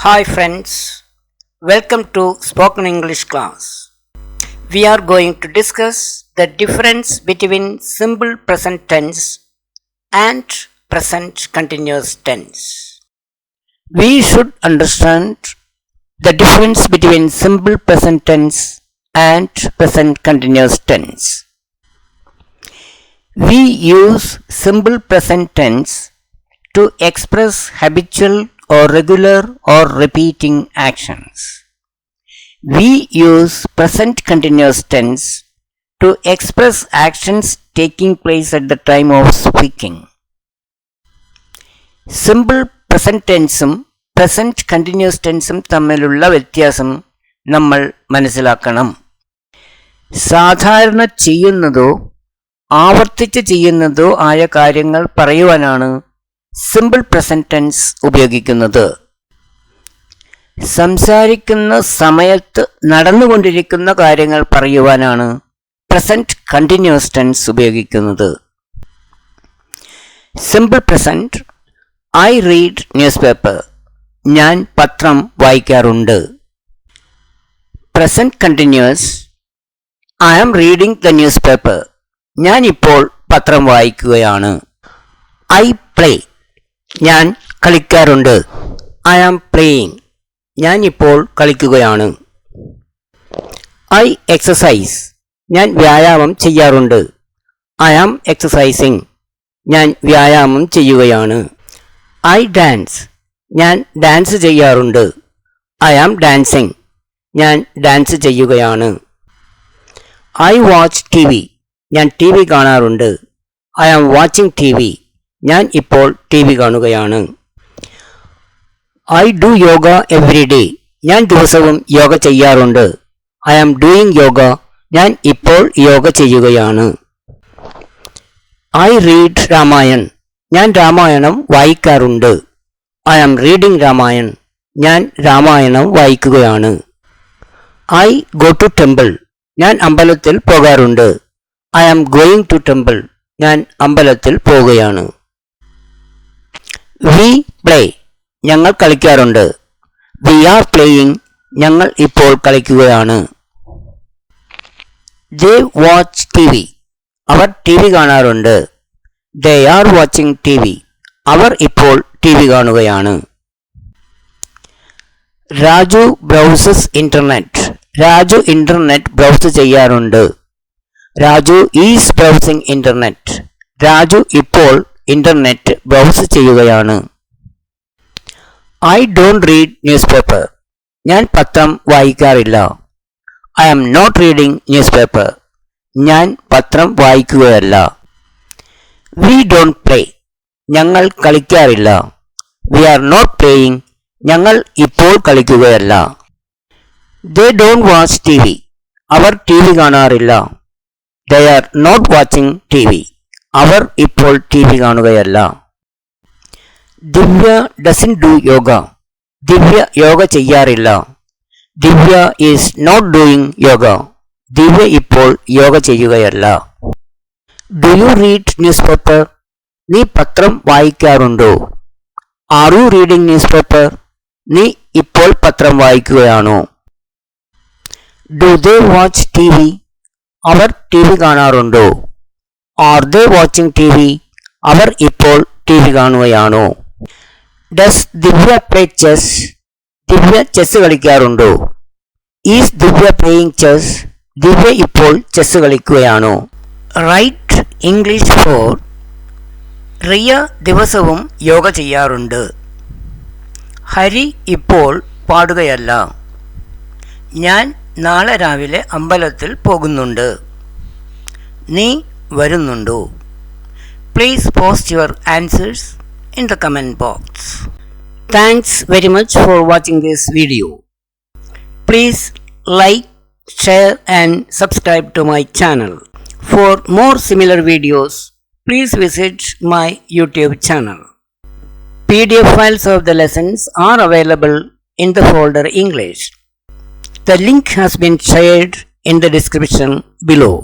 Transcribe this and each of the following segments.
Hi friends, welcome to Spoken English class. We are going to discuss the difference between simple present tense and present continuous tense. We should understand the difference between simple present tense and present continuous tense. We use simple present tense to express habitual or regular or repeating actions. We use present continuous tense to express actions taking place at the time of speaking. Simple present tenseും present continuous tenseും തമ്മിലുള്ള വ്യത്യാസം നമ്മൾ മനസ്സിലാക്കണം. സാധാരണ ചെയ്യുന്നതോ ആവർത്തിച്ച് ചെയ്യുന്നതോ ആയ കാര്യങ്ങൾ പറയുവാനാണ് സിമ്പിൾ പ്രസന്റ് ടെൻസ് ഉപയോഗിക്കുന്നത്. സംസാരിക്കുന്ന സമയത്ത് നടന്നുകൊണ്ടിരിക്കുന്ന കാര്യങ്ങൾ പറയുവാനാണ് പ്രസന്റ് കണ്ടിന്യൂസ് ടെൻസ് ഉപയോഗിക്കുന്നത്. Simple present, I read newspaper, ഞാൻ പത്രം വായിക്കാറുണ്ട്. Present continuous, I am reading the newspaper, ഞാൻ ഇപ്പോൾ പത്രം വായിക്കുകയാണ്. ഐ പ്ലേ, ഞാൻ കളിക്കാറുണ്ട്. ഐ ആം പ്ലേയിങ്, ഞാൻ ഇപ്പോൾ കളിക്കുകയാണ്. ഐ എക്സസൈസ്, ഞാൻ വ്യായാമം ചെയ്യാറുണ്ട്. ഐ ആം എക്സസൈസിങ്, ഞാൻ വ്യായാമം ചെയ്യുകയാണ്. ഐ ഡാൻസ്, ഞാൻ ഡാൻസ് ചെയ്യാറുണ്ട്. ഐ ആം ഡാൻസിങ്, ഞാൻ ഡാൻസ് ചെയ്യുകയാണ്. ഐ വാച്ച് ടി വി, ഞാൻ ടി വി കാണാറുണ്ട്. I am watching T V, ഞാൻ ഇപ്പോൾ ടി വി കാണുകയാണ്. I do yoga every day, ഞാൻ ദിവസവും യോഗ ചെയ്യാറുണ്ട്. ഐ ആം ഡൂയിങ് യോഗ, ഞാൻ ഇപ്പോൾ യോഗ ചെയ്യുകയാണ്. ഐ റീഡ് രാമായൺ, ഞാൻ രാമായണം വായിക്കാറുണ്ട്. ഐ ആം റീഡിംഗ് രാമായൺ, ഞാൻ രാമായണം വായിക്കുകയാണ്. ഐ ഗോ ടു ടെമ്പിൾ, ഞാൻ അമ്പലത്തിൽ പോകാറുണ്ട്. I am going to temple, ഞാൻ അമ്പലത്തിൽ പോവുകയാണ്. വി പ്ലേ, ഞങ്ങൾ കളിക്കാറുണ്ട്. വി ആർ പ്ലേയിങ്, ഞങ്ങൾ ഇപ്പോൾ കളിക്കുകയാണ്. ദേ വാച്ച് ടി വി, അവർ ടി വി കാണാറുണ്ട്. They are watching T V, അവർ ഇപ്പോൾ ടി വി കാണുകയാണ്. Raju browses internet, Raju internet browse ചെയ്യാറുണ്ട്. Raju is browsing internet, Raju ഇപ്പോൾ ഇന്റർനെറ്റ് ബ്രൗസ് ചെയ്യുകയാണ്. I don't read newspaper, ഞാൻ പത്രം വായിക്കാറില്ല. I am not reading newspaper, ഞാൻ പത്രം വായിക്കുകയല്ല. വി ഡോണ്ട് പ്ലേ, ഞങ്ങൾ കളിക്കാറില്ല. വി ആർ നോട്ട് പ്ലേയിങ്, ഞങ്ങൾ ഇപ്പോൾ കളിക്കുകയല്ല. They don't watch T V, അവർ ടി വി കാണാറില്ല. They are not watching T V, അവർ ഇപ്പോൾ ടി വി കാണുകയല്ല. ദിവ്യ ഡസൻറ്റ് ഡു യോഗ, ദിവ്യ യോഗ ചെയ്യാറില്ല. Divya is not doing yoga, Divya ഇപ്പോൾ യോഗ ചെയ്യുകയല്ല. Do you read newspaper, നീ പത്രം വായിക്കാറുണ്ടോ? Are you reading newspaper, നീ ഇപ്പോൾ പത്രം വായിക്കുകയാണോ? Do they watch T V, അവർ ടി വി കാണാറുണ്ടോ? Are they watching T V, അവർ ഇപ്പോൾ ടി വി കാണുകയാണോ? Does Divya play chess, Divya chess കളിക്കാറുണ്ടോ? Is Divya playing chess, Divya ഇപ്പോൾ ചെസ് കളിക്കുകയാണോ? റൈറ്റ് ഇംഗ്ലീഷ് ഫോർ, റിയ ദിവസവും യോഗ ചെയ്യാറുണ്ട്. ഹരി ഇപ്പോൾ പാടുകയല്ല. ഞാൻ നാളെ രാവിലെ അമ്പലത്തിൽ പോകുന്നുണ്ട്. നീ വരുന്നുണ്ടോ? Please post your answers in the comment box. Thanks very much for watching this video. Please like, share and subscribe to my channel. For more similar videos, please visit my YouTube channel. PDF files of the lessons are available in the folder English. The link has been shared in the description below.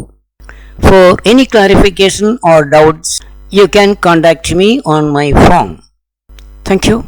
For any clarification or doubts, you can contact me on my phone. Thank you.